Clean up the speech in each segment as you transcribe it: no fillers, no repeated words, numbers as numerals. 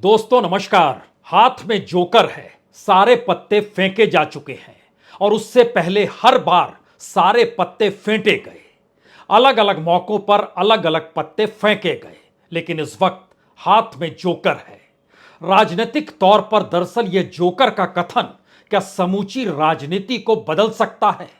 दोस्तों नमस्कार। हाथ में जोकर है, सारे पत्ते फेंके जा चुके हैं और उससे पहले हर बार सारे पत्ते फेंटे गए। अलग अलग मौकों पर अलग अलग पत्ते फेंके गए, लेकिन इस वक्त हाथ में जोकर है। राजनीतिक तौर पर दरअसल यह जोकर का कथन क्या समूची राजनीति को बदल सकता है?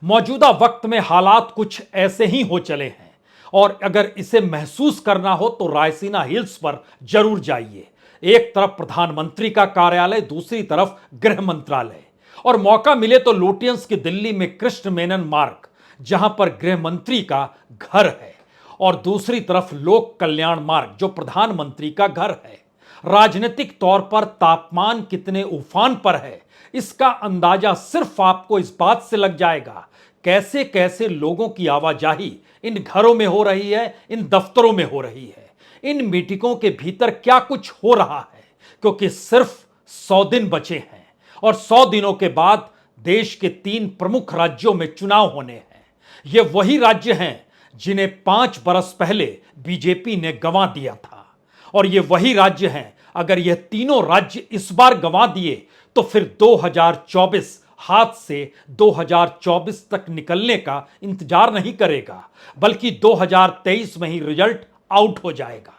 मौजूदा वक्त में हालात कुछ ऐसे ही हो चले हैं और अगर इसे महसूस करना हो तो रायसीना हिल्स पर जरूर जाइए। एक तरफ प्रधानमंत्री का कार्यालय, दूसरी तरफ गृह मंत्रालय, और मौका मिले तो लोटियंस की दिल्ली में कृष्ण मेनन मार्ग, जहां पर गृह मंत्री का घर है, और दूसरी तरफ लोक कल्याण मार्ग जो प्रधानमंत्री का घर है। राजनीतिक तौर पर तापमान कितने उफान पर है, इसका अंदाजा सिर्फ आपको इस बात से लग जाएगा कैसे कैसे लोगों की आवाजाही इन घरों में हो रही है, इन दफ्तरों में हो रही है, इन मीटिंगों के भीतर क्या कुछ हो रहा है। क्योंकि सिर्फ 100 दिन बचे हैं और 100 दिनों के बाद देश के 3 प्रमुख राज्यों में चुनाव होने हैं। ये वही राज्य हैं जिन्हें 5 बरस पहले बीजेपी ने गंवा दिया था, और ये वही राज्य हैं अगर ये तीनों राज्य इस बार गंवा दिए तो फिर 2024 हाथ से 2024 तक निकलने का इंतजार नहीं करेगा, बल्कि 2023 में ही रिजल्ट आउट हो जाएगा।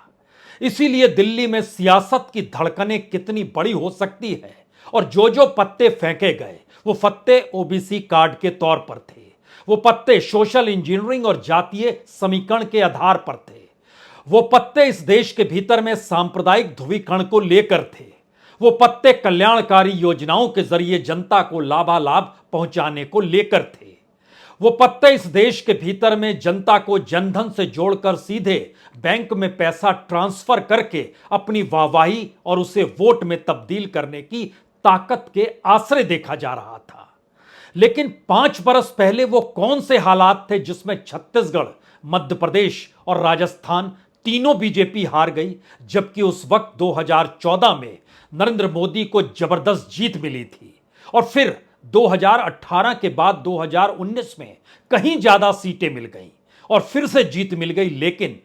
इसीलिए दिल्ली में सियासत की धड़कनें कितनी बड़ी हो सकती है, और जो जो पत्ते फेंके गए वो पत्ते ओबीसी कार्ड के तौर पर थे, वो पत्ते सोशल इंजीनियरिंग और जातीय समीकरण के आधार पर थे, वो पत्ते इस देश के भीतर में सांप्रदायिक ध्रुवीकरण को लेकर थे, वो पत्ते कल्याणकारी योजनाओं के जरिए जनता को लाभालाभ पहुंचाने को लेकर थे, वो पत्ते इस देश के भीतर में जनता को जनधन से जोड़कर सीधे बैंक में पैसा ट्रांसफर करके अपनी वाहवाही और उसे वोट में तब्दील करने की ताकत के आश्रय देखा जा रहा था। लेकिन 5 बरस पहले वो कौन से हालात थे जिसमें छत्तीसगढ़, मध्य प्रदेश और राजस्थान तीनों बीजेपी हार गई, जबकि उस वक्त 2014 में नरेंद्र मोदी को जबरदस्त जीत मिली थी, और फिर 2018 के बाद 2019 में कहीं ज्यादा सीटें मिल गईं और फिर से जीत मिल गई। लेकिन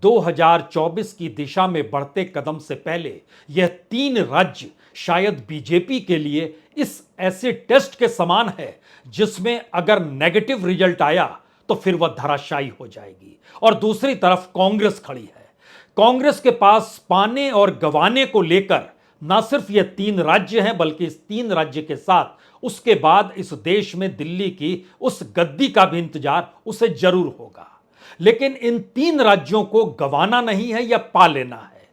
2024 की दिशा में बढ़ते कदम से पहले यह 3 राज्य शायद बीजेपी के लिए इस ऐसे टेस्ट के समान है जिसमें अगर नेगेटिव रिजल्ट आया तो फिर वह धराशायी हो जाएगी। और दूसरी तरफ कांग्रेस खड़ी है। कांग्रेस के पास पाने और गंवाने को लेकर ना सिर्फ ये 3 राज्य हैं, बल्कि इस 3 राज्य के साथ उसके बाद इस देश में दिल्ली की उस गद्दी का भी इंतजार उसे जरूर होगा। लेकिन इन 3 राज्यों को गंवाना नहीं है या पा लेना है।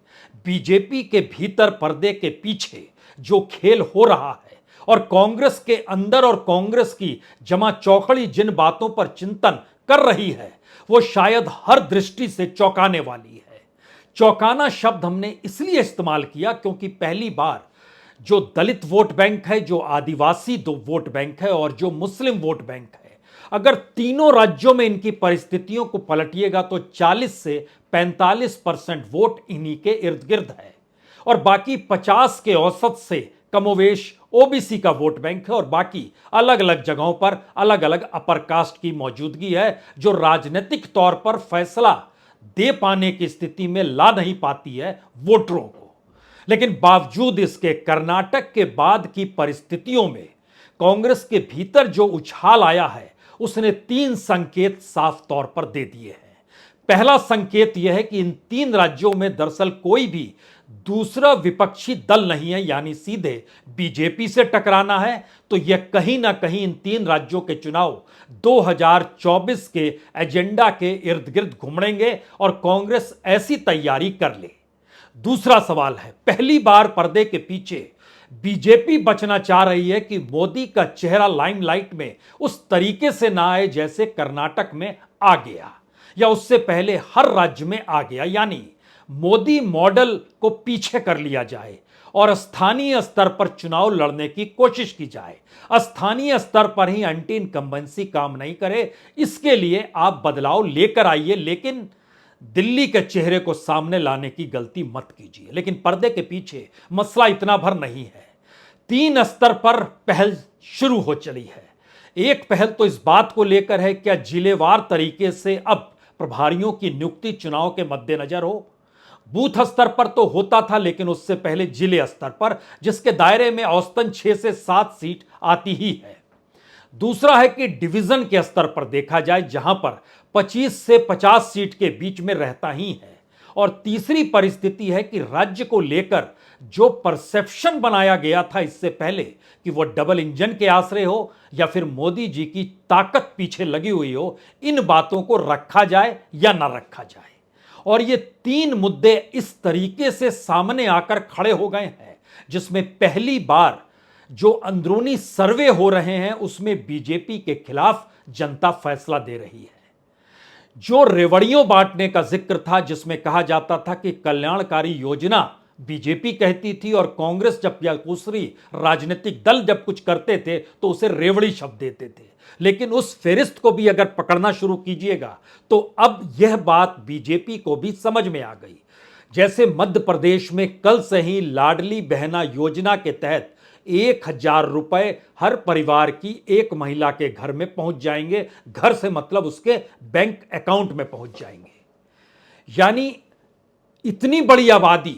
बीजेपी के भीतर पर्दे के पीछे जो खेल हो रहा है और कांग्रेस के अंदर और कांग्रेस की जमा चौकड़ी जिन बातों पर चिंतन कर रही है वो शायद हर दृष्टि से चौंकाने वाली है। चौंकाना शब्द हमने इसलिए इस्तेमाल किया क्योंकि पहली बार जो दलित वोट बैंक है, जो आदिवासी वोट बैंक है और जो मुस्लिम वोट बैंक है, अगर तीनों राज्यों में इनकी परिस्थितियों को पलटिएगा तो 40 से 45% वोट इन्हीं के इर्द गिर्द है, और बाकी 50 के औसत से कमोवेश ओबीसी का वोट बैंक है, और बाकी अलग अलग जगहों पर अलग अलग अपर कास्ट की मौजूदगी है जो राजनीतिक तौर पर फैसला दे पाने की स्थिति में ला नहीं पाती है वोटरों को। लेकिन बावजूद इसके कर्नाटक के बाद की परिस्थितियों में कांग्रेस के भीतर जो उछाल आया है उसने 3 संकेत साफ तौर पर दे दिए हैं। पहला संकेत यह है कि इन 3 राज्यों में दरअसल कोई भी दूसरा विपक्षी दल नहीं है, यानी सीधे बीजेपी से टकराना है तो यह कहीं ना कहीं इन 3 राज्यों के चुनाव 2024 के एजेंडा के इर्द गिर्द घूमेंगे और कांग्रेस ऐसी तैयारी कर ले। दूसरा सवाल है, पहली बार पर्दे के पीछे बीजेपी बचना चाह रही है कि मोदी का चेहरा लाइमलाइट में उस तरीके से ना आए जैसे कर्नाटक में आ गया या उससे पहले हर राज्य में आ गया, यानी मोदी मॉडल को पीछे कर लिया जाए और स्थानीय स्तर पर चुनाव लड़ने की कोशिश की जाए। स्थानीय स्तर पर ही एंटी इनकम्बेंसी काम नहीं करे, इसके लिए आप बदलाव लेकर आइए, लेकिन दिल्ली के चेहरे को सामने लाने की गलती मत कीजिए। लेकिन पर्दे के पीछे मसला इतना भर नहीं है। 3 स्तर पर पहल शुरू हो चली है। एक पहल तो इस बात को लेकर है क्या जिलेवार तरीके से अब प्रभारियों की नियुक्ति चुनाव के मद्देनजर हो। बूथ स्तर पर तो होता था, लेकिन उससे पहले जिले स्तर पर, जिसके दायरे में औसतन 6 से 7 सीट आती ही है। दूसरा है कि डिवीजन के स्तर पर देखा जाए, जहां पर 25 से 50 सीट के बीच में रहता ही है। और तीसरी परिस्थिति है कि राज्य को लेकर जो परसेप्शन बनाया गया था इससे पहले कि वो डबल इंजन के आसरे हो या फिर मोदी जी की ताकत पीछे लगी हुई हो, इन बातों को रखा जाए या ना रखा जाए। और ये तीन मुद्दे इस तरीके से सामने आकर खड़े हो गए हैं, जिसमें पहली बार जो अंदरूनी सर्वे हो रहे हैं उसमें बीजेपी के खिलाफ जनता फैसला दे रही है। जो रेवड़ियों बांटने का जिक्र था, जिसमें कहा जाता था कि कल्याणकारी योजना बीजेपी कहती थी और कांग्रेस जब या दूसरी राजनीतिक दल जब कुछ करते थे तो उसे रेवड़ी शब्द देते थे, लेकिन उस फेरिस्त को भी अगर पकड़ना शुरू कीजिएगा तो अब यह बात बीजेपी को भी समझ में आ गई। जैसे मध्य प्रदेश में कल से ही लाडली बहना योजना के तहत 1,000 रुपए हर परिवार की एक महिला के घर में पहुंच जाएंगे। घर से मतलब उसके बैंक अकाउंट में पहुंच जाएंगे। यानी इतनी बड़ी आबादी,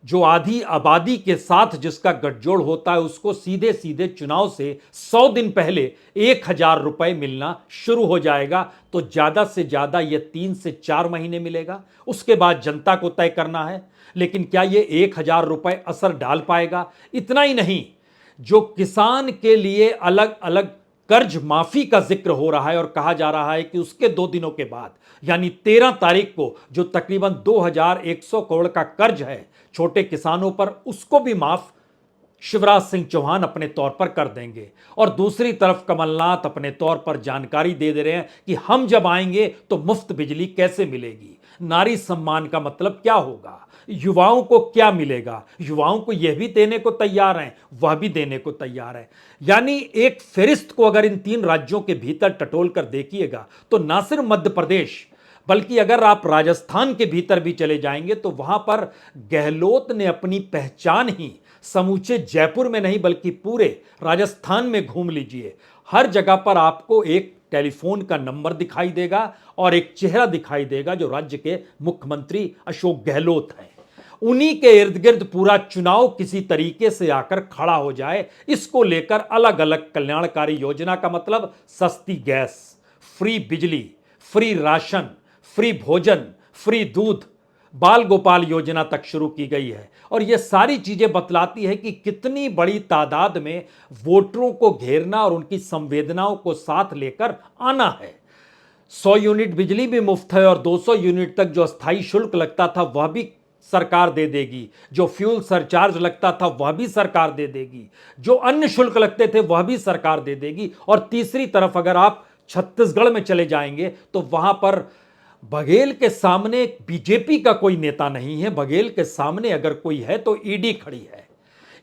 जो आधी आबादी के साथ जिसका गठजोड़ होता है, उसको सीधे सीधे चुनाव से 100 दिन पहले 1,000 रुपए मिलना शुरू हो जाएगा। तो ज्यादा से ज्यादा यह 3 से 4 महीने मिलेगा, उसके बाद जनता को तय करना है। लेकिन क्या यह 1,000 रुपए असर डाल पाएगा? इतना ही नहीं, जो किसान के लिए अलग अलग कर्ज माफी का जिक्र हो रहा है और कहा जा रहा है कि उसके 2 दिनों के बाद यानी 13 तारीख को जो तकरीबन 2,100 करोड़ का कर्ज है छोटे किसानों पर, उसको भी माफ शिवराज सिंह चौहान अपने तौर पर कर देंगे। और दूसरी तरफ कमलनाथ अपने तौर पर जानकारी दे रहे हैं कि हम जब आएंगे तो मुफ्त बिजली कैसे मिलेगी, नारी सम्मान का मतलब क्या होगा, युवाओं को क्या मिलेगा, युवाओं को यह भी देने को तैयार हैं, वह भी देने को तैयार है। यानी एक फेरिस्त को अगर इन 3 राज्यों के भीतर टटोल कर देखिएगा तो ना सिर्फ मध्य प्रदेश, बल्कि अगर आप राजस्थान के भीतर भी चले जाएंगे तो वहां पर गहलोत ने अपनी पहचान ही समूचे जयपुर में नहीं बल्कि पूरे राजस्थान में घूम लीजिए, हर जगह पर आपको एक टेलीफोन का नंबर दिखाई देगा और एक चेहरा दिखाई देगा जो राज्य के मुख्यमंत्री अशोक गहलोत हैं। उन्हीं के इर्द गिर्द पूरा चुनाव किसी तरीके से आकर खड़ा हो जाए, इसको लेकर अलग अलग कल्याणकारी योजना का मतलब सस्ती गैस, फ्री बिजली, फ्री राशन, फ्री भोजन, फ्री दूध, बाल गोपाल योजना तक शुरू की गई है। और यह सारी चीजें बतलाती है कि कितनी बड़ी तादाद में वोटरों को घेरना और उनकी संवेदनाओं को साथ लेकर आना है। 100 यूनिट बिजली भी मुफ्त है और 200 यूनिट तक जो अस्थायी शुल्क लगता था वह भी सरकार दे देगी, जो फ्यूल सरचार्ज लगता था वह भी सरकार दे देगी, जो अन्य शुल्क लगते थे वह भी सरकार दे देगी। और तीसरी तरफ अगर आप छत्तीसगढ़ में चले जाएंगे तो वहां पर बघेल के सामने बीजेपी का कोई नेता नहीं है, बघेल के सामने अगर कोई है तो ईडी खड़ी है।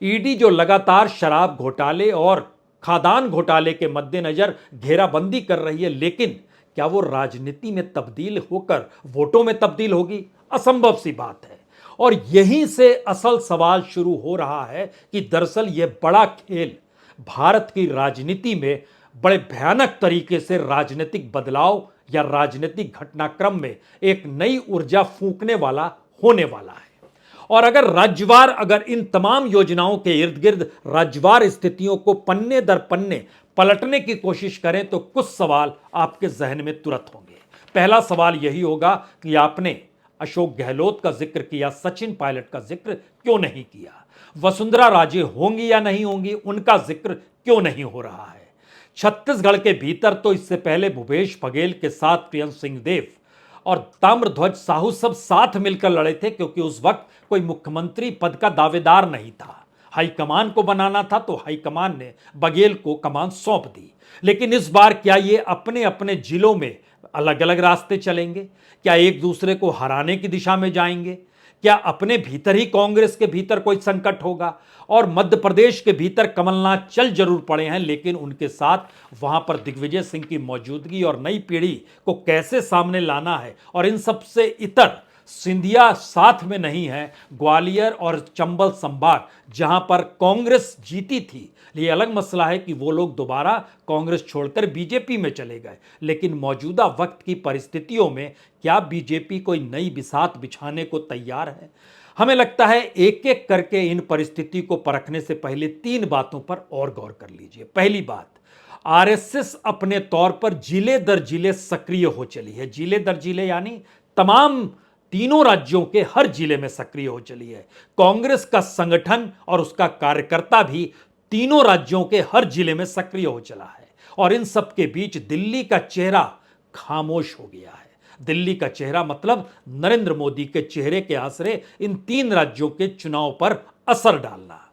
ईडी जो लगातार शराब घोटाले और खादान घोटाले के मद्देनजर घेराबंदी कर रही है, लेकिन क्या वो राजनीति में तब्दील होकर वोटों में तब्दील होगी? असंभव सी बात है। और यहीं से असल सवाल शुरू हो रहा है कि दरअसल यह बड़ा खेल भारत की राजनीति में बड़े भयानक तरीके से राजनीतिक बदलाव या राजनीतिक घटनाक्रम में एक नई ऊर्जा फूंकने वाला होने वाला है। और अगर इन तमाम योजनाओं के इर्द गिर्द राज्यवार स्थितियों को पन्ने दर पन्ने पलटने की कोशिश करें तो कुछ सवाल आपके जहन में तुरंत होंगे। पहला सवाल यही होगा कि आपने अशोक गहलोत का जिक्र किया, सचिन पायलट का जिक्र क्यों नहीं किया? वसुंधरा राजे होंगी या नहीं होंगी, उनका जिक्र क्यों नहीं हो रहा है? छत्तीसगढ़ के भीतर तो इससे पहले भूपेश बघेल के साथ प्रियंक सिंह देव और ताम्रध्वज साहू सब साथ मिलकर लड़े थे, क्योंकि उस वक्त कोई मुख्यमंत्री पद का दावेदार नहीं था। हाईकमान को बनाना था तो हाईकमान ने बघेल को कमान सौंप दी। लेकिन इस बार क्या ये अपने अपने जिलों में अलग अलग रास्ते चलेंगे? क्या एक दूसरे को हराने की दिशा में जाएंगे? क्या अपने भीतर ही कांग्रेस के भीतर कोई संकट होगा? और मध्य प्रदेश के भीतर कमलनाथ चल जरूर पड़े हैं, लेकिन उनके साथ वहां पर दिग्विजय सिंह की मौजूदगी और नई पीढ़ी को कैसे सामने लाना है, और इन सब से इतर सिंधिया साथ में नहीं है ग्वालियर और चंबल संभाग जहां पर कांग्रेस जीती थी। ये अलग मसला है कि वो लोग दोबारा कांग्रेस छोड़कर बीजेपी में चले गए, लेकिन मौजूदा वक्त की परिस्थितियों में क्या बीजेपी कोई नई बिसात बिछाने को तैयार है? हमें लगता है एक एक करके इन परिस्थिति को परखने से पहले 3 बातों पर और गौर कर लीजिए। पहली बात, आरएसएस अपने तौर पर जिले दर जिले सक्रिय हो चली है। जिले दर जिले यानी तमाम तीनों राज्यों के हर जिले में सक्रिय हो चली है। कांग्रेस का संगठन और उसका कार्यकर्ता भी तीनों राज्यों के हर जिले में सक्रिय हो चला है। और इन सब के बीच दिल्ली का चेहरा खामोश हो गया है। दिल्ली का चेहरा मतलब नरेंद्र मोदी के चेहरे के आसरे इन 3 राज्यों के चुनाव पर असर डालना।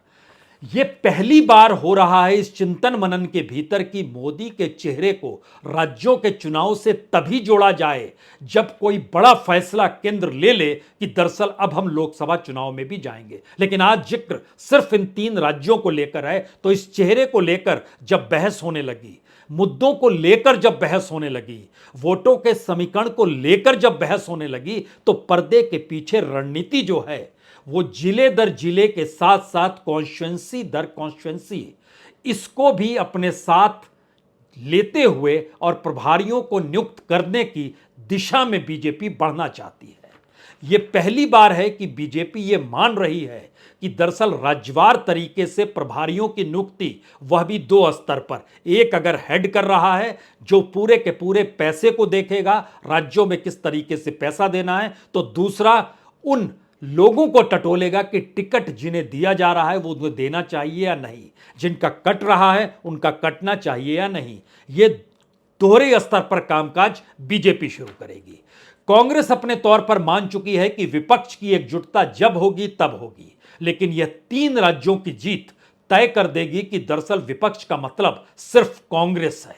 यह पहली बार हो रहा है इस चिंतन मनन के भीतर कि मोदी के चेहरे को राज्यों के चुनाव से तभी जोड़ा जाए जब कोई बड़ा फैसला केंद्र ले ले कि दरअसल अब हम लोकसभा चुनाव में भी जाएंगे। लेकिन आज जिक्र सिर्फ इन 3 राज्यों को लेकर है, तो इस चेहरे को लेकर जब बहस होने लगी, मुद्दों को लेकर जब बहस होने लगी, वोटों के समीकरण को लेकर जब बहस होने लगी, तो पर्दे के पीछे रणनीति जो है वो जिले दर जिले के साथ साथ कॉन्स्टिट्यूंसी दर कॉन्स्टिट्यूंसी इसको भी अपने साथ लेते हुए और प्रभारियों को नियुक्त करने की दिशा में बीजेपी बढ़ना चाहती है। यह पहली बार है कि बीजेपी यह मान रही है कि दरअसल राज्यवार तरीके से प्रभारियों की नियुक्ति, वह भी 2 स्तर पर, एक अगर हेड कर रहा है जो पूरे के पूरे पैसे को देखेगा, राज्यों में किस तरीके से पैसा देना है, तो दूसरा उन लोगों को टटोलेगा कि टिकट जिन्हें दिया जा रहा है वो उन्हें देना चाहिए या नहीं, जिनका कट रहा है उनका कटना चाहिए या नहीं। ये दोहरे स्तर पर कामकाज बीजेपी शुरू करेगी। कांग्रेस अपने तौर पर मान चुकी है कि विपक्ष की एकजुटता जब होगी तब होगी, लेकिन यह 3 राज्यों की जीत तय कर देगी कि दरअसल विपक्ष का मतलब सिर्फ कांग्रेस है।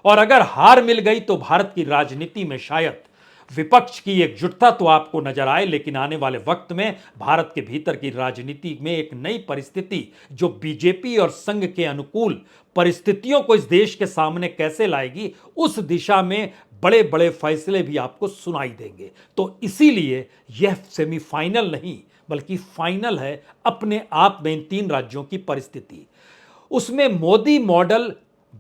और अगर हार मिल गई तो भारत की राजनीति में शायद विपक्ष की एकजुटता तो आपको नजर आए, लेकिन आने वाले वक्त में भारत के भीतर की राजनीति में एक नई परिस्थिति जो बीजेपी और संघ के अनुकूल परिस्थितियों को इस देश के सामने कैसे लाएगी, उस दिशा में बड़े बड़े फैसले भी आपको सुनाई देंगे। तो इसीलिए यह सेमीफाइनल नहीं बल्कि फाइनल है अपने आप में इन 3 राज्यों की परिस्थिति। उसमें मोदी मॉडल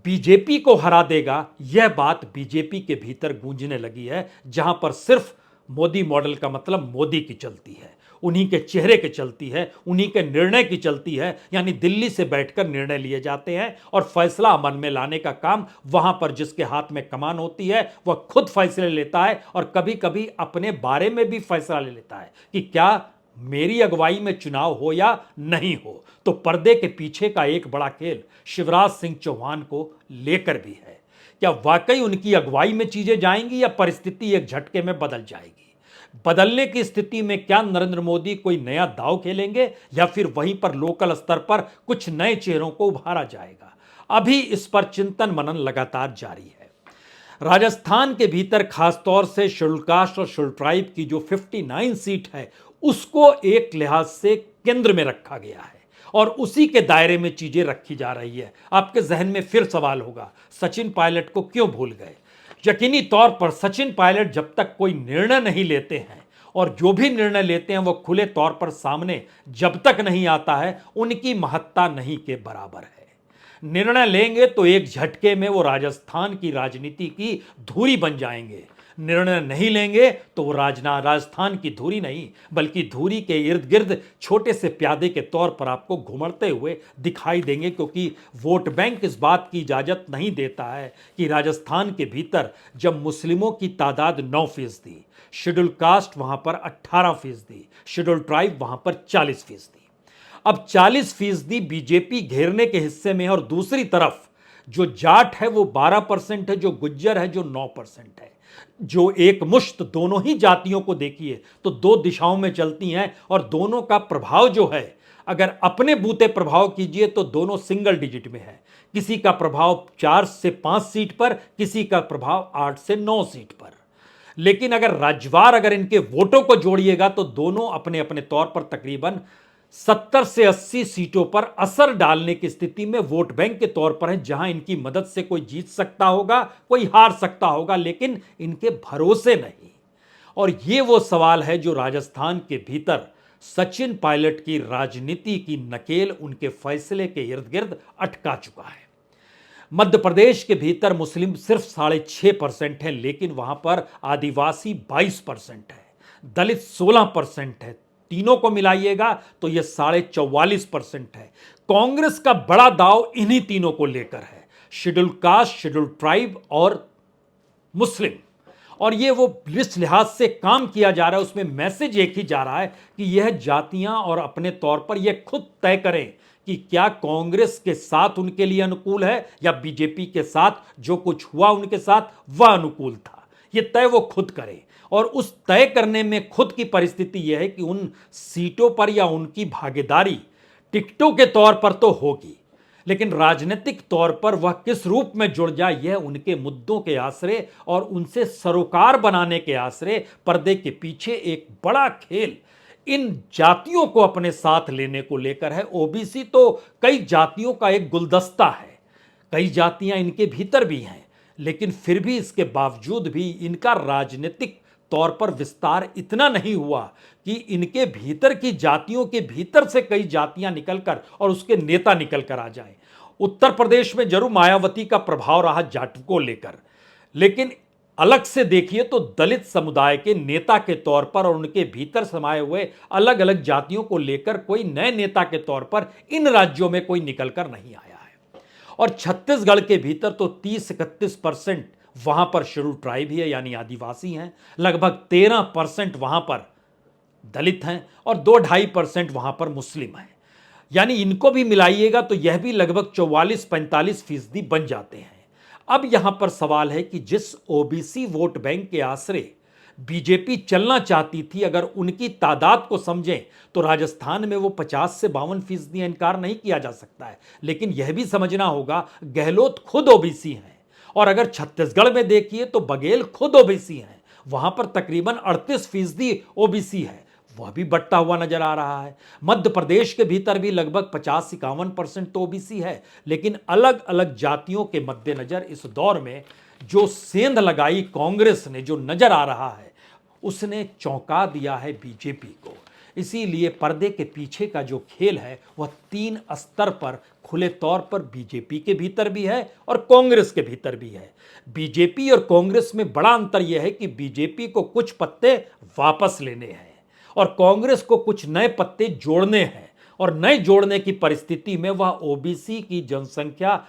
बीजेपी को हरा देगा, यह बात बीजेपी के भीतर गूंजने लगी है, जहां पर सिर्फ मोदी मॉडल का मतलब मोदी की चलती है, उन्हीं के चेहरे के चलती है, उन्हीं के निर्णय की चलती है। यानी दिल्ली से बैठकर निर्णय लिए जाते हैं और फैसला अमल में लाने का काम वहां पर जिसके हाथ में कमान होती है वह खुद फैसले लेता है और कभी कभी अपने बारे में भी फैसला ले लेता है कि क्या मेरी अगुवाई में चुनाव हो या नहीं हो। तो पर्दे के पीछे का एक बड़ा खेल शिवराज सिंह चौहान को लेकर भी है। क्या वाकई उनकी अगुवाई में चीजें जाएंगी या परिस्थिति एक झटके में बदल जाएगी? बदलने की स्थिति में क्या नरेंद्र मोदी कोई नया दांव खेलेंगे या फिर वहीं पर लोकल स्तर पर कुछ नए चेहरों को उभारा जाएगा? अभी इस पर चिंतन मनन लगातार जारी है। राजस्थान के भीतर खासतौर से शेड्यूल कास्ट और शेड्यूल ट्राइब की जो 59 सीट है उसको एक लिहाज से केंद्र में रखा गया है और उसी के दायरे में चीजें रखी जा रही है। आपके जहन में फिर सवाल होगा, सचिन पायलट को क्यों भूल गए? यकीनी तौर पर सचिन पायलट जब तक कोई निर्णय नहीं लेते हैं और जो भी निर्णय लेते हैं वो खुले तौर पर सामने जब तक नहीं आता है, उनकी महत्ता नहीं के बराबर है। निर्णय लेंगे तो एक झटके में वो राजस्थान की राजनीति की धुरी बन जाएंगे, निर्णय नहीं लेंगे तो वो राजस्थान की धुरी नहीं बल्कि धुरी के इर्द गिर्द छोटे से प्यादे के तौर पर आपको घुमड़ते हुए दिखाई देंगे, क्योंकि वोट बैंक इस बात की इजाजत नहीं देता है कि राजस्थान के भीतर जब मुस्लिमों की तादाद 9%, शेड्यूल कास्ट वहां पर 18%, शेड्यूल ट्राइब वहां पर 40%। अब 40% बीजेपी घेरने के हिस्से में है और दूसरी तरफ जो जाट है वो 12% है, जो गुज्जर है जो 9% है। जो एक मुश्त दोनों ही जातियों को देखिए तो 2 दिशाओं में चलती हैं और दोनों का प्रभाव जो है, अगर अपने बूते प्रभाव कीजिए तो दोनों सिंगल डिजिट में है। किसी का प्रभाव 4 से 5 सीट पर, किसी का प्रभाव 8 से 9 सीट पर। लेकिन अगर राज्यवार अगर इनके वोटों को जोड़िएगा तो दोनों अपने अपने तौर पर तकरीबन 70 से 80 सीटों पर असर डालने की स्थिति में वोट बैंक के तौर पर है, जहां इनकी मदद से कोई जीत सकता होगा, कोई हार सकता होगा, लेकिन इनके भरोसे नहीं। और ये वो सवाल है जो राजस्थान के भीतर सचिन पायलट की राजनीति की नकेल उनके फैसले के इर्द गिर्द अटका चुका है। मध्य प्रदेश के भीतर मुस्लिम सिर्फ 6.5% है, लेकिन वहां पर आदिवासी 22% है, दलित 16% है। तीनों को मिलाइएगा तो यह 44.5% है। कांग्रेस का बड़ा दाव इन्हीं तीनों को लेकर है, शेड्यूल कास्ट, शेड्यूल ट्राइब और मुस्लिम। और ये वो जिस लिहाज से काम किया जा रहा है उसमें मैसेज एक ही जा रहा है कि यह जातियां और अपने तौर पर यह खुद तय करें कि क्या कांग्रेस के साथ उनके लिए अनुकूल है या बीजेपी के साथ जो कुछ हुआ उनके साथ वह अनुकूल था। यह तय वो खुद करें, और उस तय करने में खुद की परिस्थिति यह है कि उन सीटों पर या उनकी भागीदारी टिकटों के तौर पर तो होगी, लेकिन राजनीतिक तौर पर वह किस रूप में जुड़ जाए यह उनके मुद्दों के आश्रय और उनसे सरोकार बनाने के आश्रय पर्दे के पीछे एक बड़ा खेल इन जातियों को अपने साथ लेने को लेकर है। ओबीसी तो कई जातियों का एक गुलदस्ता है, कई जातियां इनके भीतर भी हैं, लेकिन फिर भी इसके बावजूद भी इनका राजनीतिक तौर पर विस्तार इतना नहीं हुआ कि इनके भीतर की जातियों के भीतर से कई जातियां निकलकर और उसके नेता निकलकर आ जाएं। उत्तर प्रदेश में जरूर मायावती का प्रभाव रहा जाट को लेकर, लेकिन अलग से देखिए तो दलित समुदाय के नेता के तौर पर और उनके भीतर समाये हुए अलग अलग जातियों को लेकर कोई नए नेता के तौर पर इन राज्यों में कोई निकलकर नहीं आया है। और छत्तीसगढ़ के भीतर तो 30-31% वहां पर शेड्यूल ट्राइब ही है, यानी आदिवासी हैं, लगभग 13% वहां पर दलित हैं और 2-2.5% वहां पर मुस्लिम हैं। यानी इनको भी मिलाइएगा तो यह भी लगभग 44-45% बन जाते हैं। अब यहां पर सवाल है कि जिस ओबीसी वोट बैंक के आश्रय बीजेपी चलना चाहती थी, अगर उनकी तादाद को समझें तो राजस्थान में वो 50 से 52% इनकार नहीं किया जा सकता है, लेकिन यह भी समझना होगा गहलोत खुद ओबीसी हैं। और अगर छत्तीसगढ़ में देखिए तो बघेल खुद ओबीसी हैं, वहां पर तकरीबन 38% ओबीसी है, वह भी बढ़ता हुआ नजर आ रहा है। मध्य प्रदेश के भीतर भी लगभग 50-51% तो ओबीसी है, लेकिन अलग अलग जातियों के मद्देनजर इस दौर में जो सेंध लगाई कांग्रेस ने, जो नजर आ रहा है, उसने चौंका दिया है बीजेपी को। इसीलिए पर्दे के पीछे का जो खेल है वह 3 स्तर पर खुले तौर पर बीजेपी के भीतर भी है और कांग्रेस के भीतर भी है। बीजेपी और कांग्रेस में बड़ा अंतर यह है कि बीजेपी को कुछ पत्ते वापस लेने हैं और कांग्रेस को कुछ नए पत्ते जोड़ने हैं, और नए जोड़ने की परिस्थिति में वह ओबीसी की जनसंख्या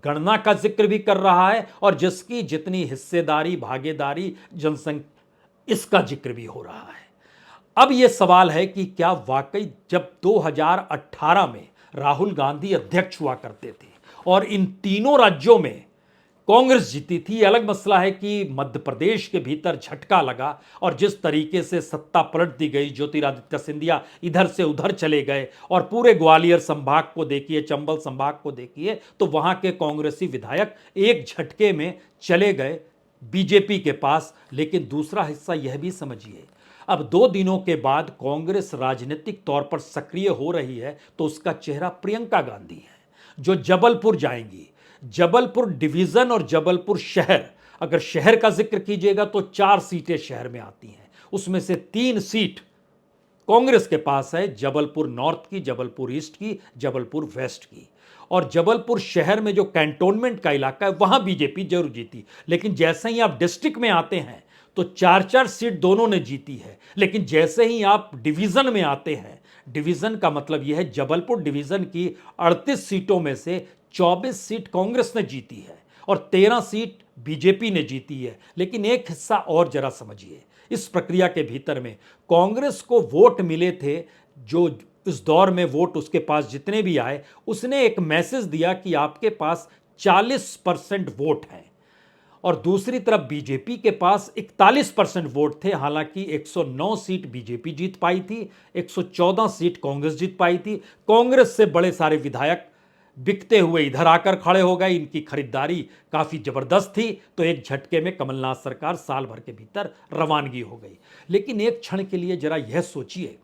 गणना का जिक्र भी कर रहा है और जिसकी जितनी हिस्सेदारी, भागीदारी, जनसंख्या, इसका जिक्र भी हो रहा है। अब यह सवाल है कि क्या वाकई जब 2018 में राहुल गांधी अध्यक्ष हुआ करते थे और इन तीनों राज्यों में कांग्रेस जीती थी, अलग मसला है कि मध्य प्रदेश के भीतर झटका लगा और जिस तरीके से सत्ता पलट दी गई, ज्योतिरादित्य सिंधिया इधर से उधर चले गए और पूरे ग्वालियर संभाग को देखिए, चंबल संभाग को देखिए, तो वहां के कांग्रेसी विधायक एक झटके में चले गए बीजेपी के पास। लेकिन दूसरा हिस्सा यह भी समझिए, अब 2 दिनों के बाद कांग्रेस राजनीतिक तौर पर सक्रिय हो रही है तो उसका चेहरा प्रियंका गांधी है, जो जबलपुर जाएंगी। जबलपुर डिवीजन और जबलपुर शहर, अगर शहर का जिक्र कीजिएगा तो 4 सीटें शहर में आती हैं, उसमें से 3 सीट कांग्रेस के पास है, जबलपुर नॉर्थ की, जबलपुर ईस्ट की, जबलपुर वेस्ट की। और जबलपुर शहर में जो कैंटोनमेंट का इलाका है वहां बीजेपी जरूर जीती, लेकिन जैसे ही आप डिस्ट्रिक्ट में आते हैं तो 4-4 सीट दोनों ने जीती है। लेकिन जैसे ही आप डिवीजन में आते हैं, डिवीजन का मतलब यह है जबलपुर डिवीजन की 38 सीटों में से 24 सीट कांग्रेस ने जीती है और 13 सीट बीजेपी ने जीती है। लेकिन एक हिस्सा और जरा समझिए, इस प्रक्रिया के भीतर में कांग्रेस को वोट मिले थे, जो इस दौर में वोट उसके पास जितने भी आए, उसने एक मैसेज दिया कि आपके पास 40% वोट हैं, और दूसरी तरफ बीजेपी के पास 41% वोट थे। हालांकि 109 सीट बीजेपी जीत पाई थी, 114 सीट कांग्रेस जीत पाई थी। कांग्रेस से बड़े सारे विधायक बिकते हुए इधर आकर खड़े हो गए, इनकी खरीदारी काफी जबरदस्त थी, तो एक झटके में कमलनाथ सरकार साल भर के भीतर रवानगी हो गई। लेकिन एक क्षण के लिए जरा यह सोचिए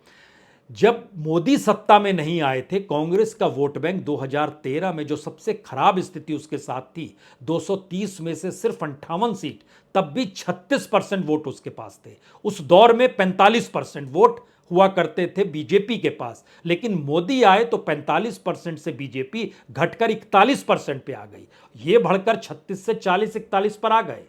जब मोदी सत्ता में नहीं आए थे, कांग्रेस का वोट बैंक 2013 में जो सबसे खराब स्थिति उसके साथ थी, 230 में से सिर्फ 58 सीट, तब भी 36% वोट उसके पास थे। उस दौर में 45% वोट हुआ करते थे बीजेपी के पास, लेकिन मोदी आए तो 45% से बीजेपी घटकर 41% पे आ गई। ये बढ़कर 36 से 40-41 पर आ गए।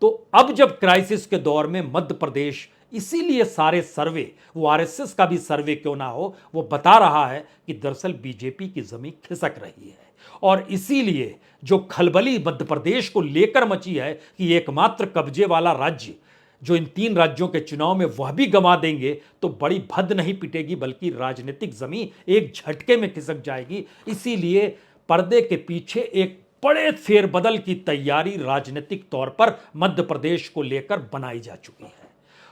तो अब जब क्राइसिस के दौर में मध्य प्रदेश, इसीलिए सारे सर्वे, वो आरएसएस का भी सर्वे क्यों ना हो, वो बता रहा है कि दरअसल बीजेपी की जमीन खिसक रही है। और इसीलिए जो खलबली मध्य प्रदेश को लेकर मची है कि एकमात्र कब्जे वाला राज्य जो इन 3 राज्यों के चुनाव में वह भी गंवा देंगे, तो बड़ी भद्द नहीं पिटेगी, बल्कि राजनीतिक जमीन एक झटके में खिसक जाएगी। इसीलिए पर्दे के पीछे एक बड़े फेरबदल की तैयारी राजनीतिक तौर पर मध्य प्रदेश को लेकर बनाई जा चुकी है।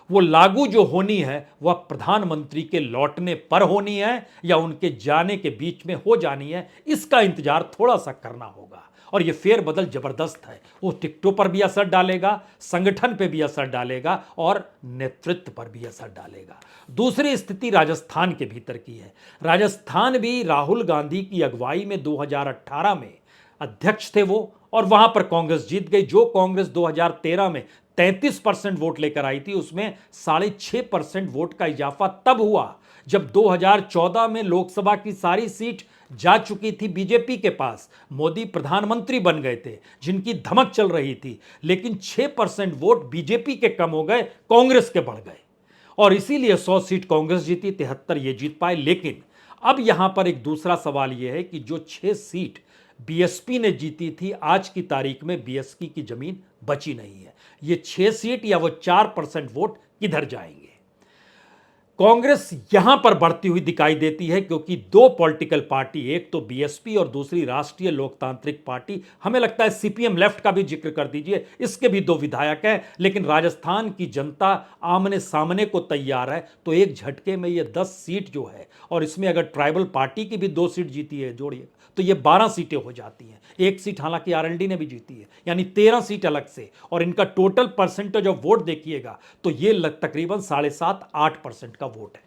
वो लागू जो होनी है वह प्रधानमंत्री के लौटने पर होनी है या उनके जाने के बीच में हो जानी है, इसका इंतजार थोड़ा सा करना होगा। और ये फेरबदल जबरदस्त है, वो टिकटों पर भी असर डालेगा, संगठन पर भी असर डालेगा और नेतृत्व पर भी असर डालेगा। दूसरी स्थिति राजस्थान के भीतर की है। राजस्थान भी राहुल गांधी की अगुवाई में 2018 में अध्यक्ष थे वो, और वहां पर कांग्रेस जीत गई। जो कांग्रेस 2013 में 33% वोट लेकर आई थी, उसमें 6.5% वोट का इजाफा तब हुआ जब 2014 में लोकसभा की सारी सीट जा चुकी थी बीजेपी के पास, मोदी प्रधानमंत्री बन गए थे, जिनकी धमक चल रही थी, लेकिन 6% वोट बीजेपी के कम हो गए, कांग्रेस के बढ़ गए, और इसीलिए 100 सीट कांग्रेस जीती, 73 ये जीत पाए। लेकिन अब यहां पर एक दूसरा सवाल यह है कि जो 6 सीट बीएसपी ने जीती थी, आज की तारीख में बीएसपी की जमीन बची नहीं है। ये 6 सीट या वो 4% वोट किधर जाएंगे? कांग्रेस यहां पर बढ़ती हुई दिखाई देती है, क्योंकि 2 पॉलिटिकल पार्टी, एक तो बीएसपी और दूसरी राष्ट्रीय लोकतांत्रिक पार्टी, हमें लगता है सीपीएम लेफ्ट का भी जिक्र कर दीजिए, इसके भी 2 विधायक हैं, लेकिन राजस्थान की जनता आमने सामने को तैयार है। तो एक झटके में ये 10 सीट जो है, और इसमें अगर ट्राइबल पार्टी की भी 2 सीट जीती है जोड़िए, तो ये 12 सीटें हो जाती हैं। एक सीट हालांकि आरएलडी ने भी जीती है, यानी 13 सीट अलग से, और इनका टोटल परसेंटेज ऑफ वोट देखिएगा तो ये तकरीबन 7.5-8% का वोट है।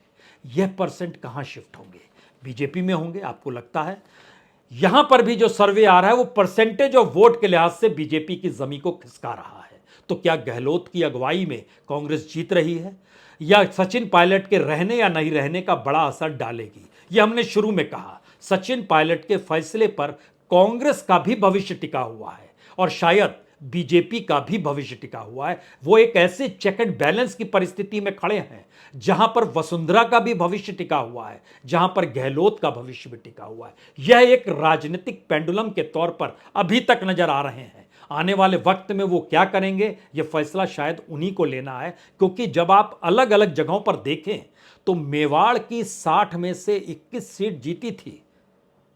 यह परसेंट कहां शिफ्ट होंगे? बीजेपी में होंगे, आपको लगता है? यहां पर भी जो सर्वे आ रहा है वो परसेंटेज ऑफ वोट के लिहाज से बीजेपी की जमीन को खिसका रहा है। तो क्या गहलोत की अगुवाई में कांग्रेस जीत रही है, या सचिन पायलट के रहने या नहीं रहने का बड़ा असर डालेगी? यह हमने शुरू में कहा, सचिन पायलट के फैसले पर कांग्रेस का भी भविष्य टिका हुआ है, और शायद बीजेपी का भी भविष्य टिका हुआ है। वो एक ऐसे चेक एंड बैलेंस की परिस्थिति में खड़े हैं जहां पर वसुंधरा का भी भविष्य टिका हुआ है, जहां पर गहलोत का भविष्य भी टिका हुआ है। यह एक राजनीतिक पेंडुलम के तौर पर अभी तक नजर आ रहे हैं। आने वाले वक्त में वो क्या करेंगे, यह फैसला शायद उन्हीं को लेना है, क्योंकि जब आप अलग अलग जगहों पर देखें तो मेवाड़ की 60 में से 21 सीट जीती थी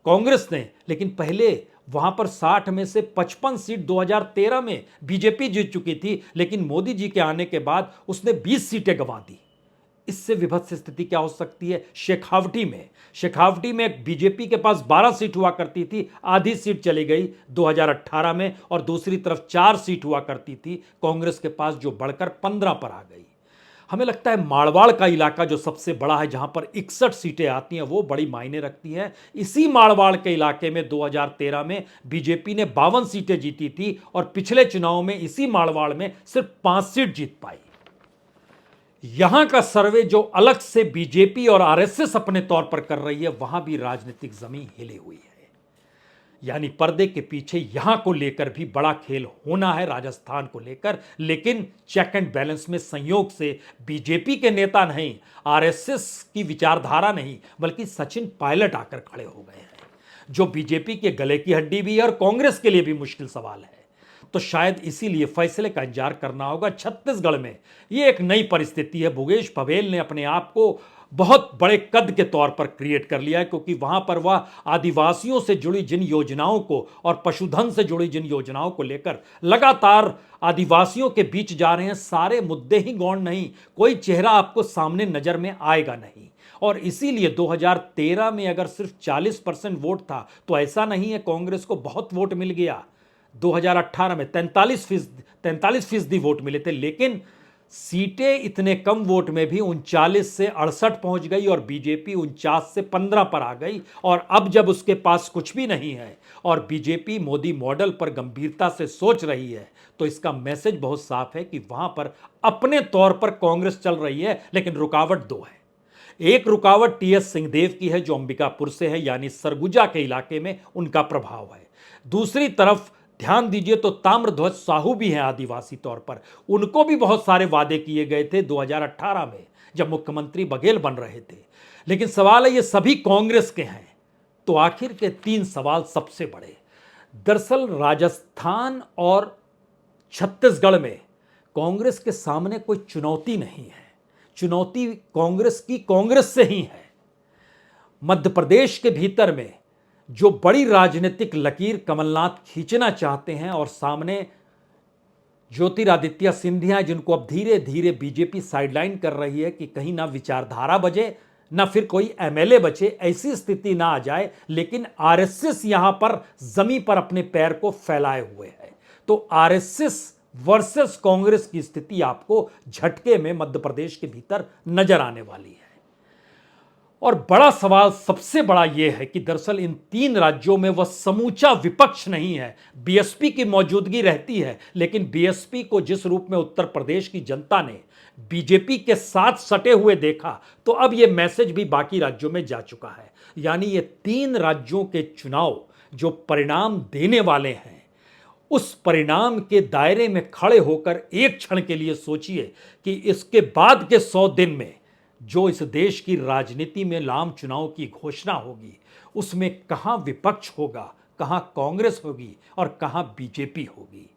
कांग्रेस ने, लेकिन पहले वहां पर 60 में से 55 सीट 2013 में बीजेपी जीत चुकी थी, लेकिन मोदी जी के आने के बाद उसने 20 सीटें गंवा दी। इससे विभत्स स्थिति क्या हो सकती है? शेखावटी में बीजेपी के पास 12 सीट हुआ करती थी, आधी सीट चली गई 2018 में, और दूसरी तरफ 4 सीट हुआ करती थी कांग्रेस के पास, जो बढ़कर 15 पर आ गई। हमें लगता है मारवाड़ का इलाका जो सबसे बड़ा है, जहां पर 61 सीटें आती हैं, वो बड़ी मायने रखती हैं। इसी मारवाड़ के इलाके में 2013 में बीजेपी ने 52 सीटें जीती थी, और पिछले चुनाव में इसी मारवाड़ में सिर्फ 5 सीट जीत पाई। यहां का सर्वे जो अलग से बीजेपी और आरएसएस अपने तौर पर कर रही है, वहां भी राजनीतिक जमीन हिली हुई है। यानी पर्दे के पीछे यहां को लेकर भी बड़ा खेल होना है राजस्थान को लेकर, लेकिन चेक एंड बैलेंस में संयोग से बीजेपी के नेता नहीं, आरएसएस की विचारधारा नहीं, बल्कि सचिन पायलट आकर खड़े हो गए हैं, जो बीजेपी के गले की हड्डी भी है और कांग्रेस के लिए भी मुश्किल सवाल है। तो शायद इसीलिए फैसले का इंतजार करना होगा। छत्तीसगढ़ में यह एक नई परिस्थिति है। भूपेश बघेल ने अपने आप को बहुत बड़े कद के तौर पर क्रिएट कर लिया है, क्योंकि वहां पर वह आदिवासियों से जुड़ी जिन योजनाओं को और पशुधन से जुड़ी जिन योजनाओं को लेकर लगातार आदिवासियों के बीच जा रहे हैं, सारे मुद्दे ही गौण नहीं, कोई चेहरा आपको सामने नजर में आएगा नहीं। और इसीलिए 2013 में अगर सिर्फ 40% वोट था, तो ऐसा नहीं है कांग्रेस को बहुत वोट मिल गया। 2018 में 43% वोट मिले थे, लेकिन सीटें इतने कम वोट में भी 39 से 68 पहुंच गई और बीजेपी 49 से 15 पर आ गई। और अब जब उसके पास कुछ भी नहीं है और बीजेपी मोदी मॉडल पर गंभीरता से सोच रही है, तो इसका मैसेज बहुत साफ है कि वहां पर अपने तौर पर कांग्रेस चल रही है, लेकिन रुकावट दो है। एक रुकावट टीएस सिंहदेव की है जो अंबिकापुर से है, यानी सरगुजा के इलाके में उनका प्रभाव है। दूसरी तरफ ध्यान दीजिए तो ताम्रध्वज साहू भी हैं आदिवासी तौर पर, उनको भी बहुत सारे वादे किए गए थे 2018 में जब मुख्यमंत्री बघेल बन रहे थे। लेकिन सवाल है ये सभी कांग्रेस के हैं, तो आखिर के 3 सवाल सबसे बड़े। दरअसल राजस्थान और छत्तीसगढ़ में कांग्रेस के सामने कोई चुनौती नहीं है, चुनौती कांग्रेस की कांग्रेस से ही है। मध्य प्रदेश के भीतर में जो बड़ी राजनीतिक लकीर कमलनाथ खींचना चाहते हैं और सामने ज्योतिरादित्य सिंधिया जिनको अब धीरे धीरे बीजेपी साइडलाइन कर रही है कि कहीं ना विचारधारा बचे ना फिर कोई एमएलए बचे, ऐसी स्थिति ना आ जाए। लेकिन आरएसएस यहां पर जमीन पर अपने पैर को फैलाए हुए है, तो आरएसएस वर्सेस कांग्रेस की स्थिति आपको झटके में मध्य प्रदेश के भीतर नजर आने वाली है। और बड़ा सवाल सबसे बड़ा यह है कि दरअसल इन 3 राज्यों में वह समूचा विपक्ष नहीं है। बीएसपी की मौजूदगी रहती है, लेकिन बीएसपी को जिस रूप में उत्तर प्रदेश की जनता ने बीजेपी के साथ सटे हुए देखा, तो अब यह मैसेज भी बाकी राज्यों में जा चुका है। यानी ये 3 राज्यों के चुनाव जो परिणाम देने वाले हैं, उस परिणाम के दायरे में खड़े होकर एक क्षण के लिए सोचिए कि इसके बाद के 100 दिन में जो इस देश की राजनीति में आम चुनाव की घोषणा होगी, उसमें कहां विपक्ष होगा, कहां कांग्रेस होगी और कहां बीजेपी होगी।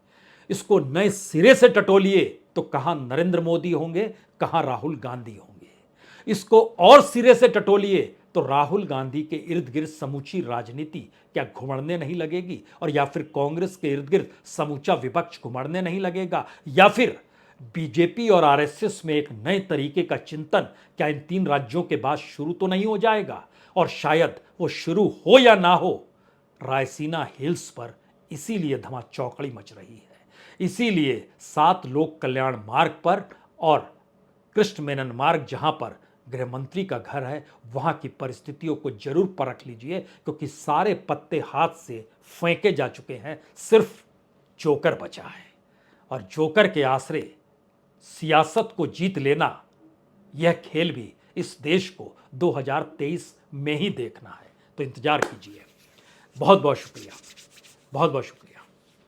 इसको नए सिरे से टटोलिए तो कहां नरेंद्र मोदी होंगे, कहां राहुल गांधी होंगे। इसको और सिरे से टटोलिए तो राहुल गांधी के इर्द गिर्द समूची राजनीति क्या घुमड़ने नहीं लगेगी, और या फिर कांग्रेस के इर्द गिर्द समूचा विपक्ष घुमड़ने नहीं लगेगा, या फिर बीजेपी और आरएसएस में एक नए तरीके का चिंतन क्या इन 3 राज्यों के बाद शुरू तो नहीं हो जाएगा। और शायद वो शुरू हो या ना हो, रायसीना हिल्स पर इसीलिए धमाचौकड़ी मच रही है। इसीलिए 7 लोक कल्याण मार्ग पर और कृष्ण मेनन मार्ग जहां पर गृह मंत्री का घर है, वहां की परिस्थितियों को जरूर परख लीजिए, क्योंकि सारे पत्ते हाथ से फेंके जा चुके हैं, सिर्फ जोकर बचा है। और जोकर के आसरे सियासत को जीत लेना, यह खेल भी इस देश को 2023 में ही देखना है। तो इंतजार कीजिए। बहुत बहुत शुक्रिया, बहुत बहुत शुक्रिया।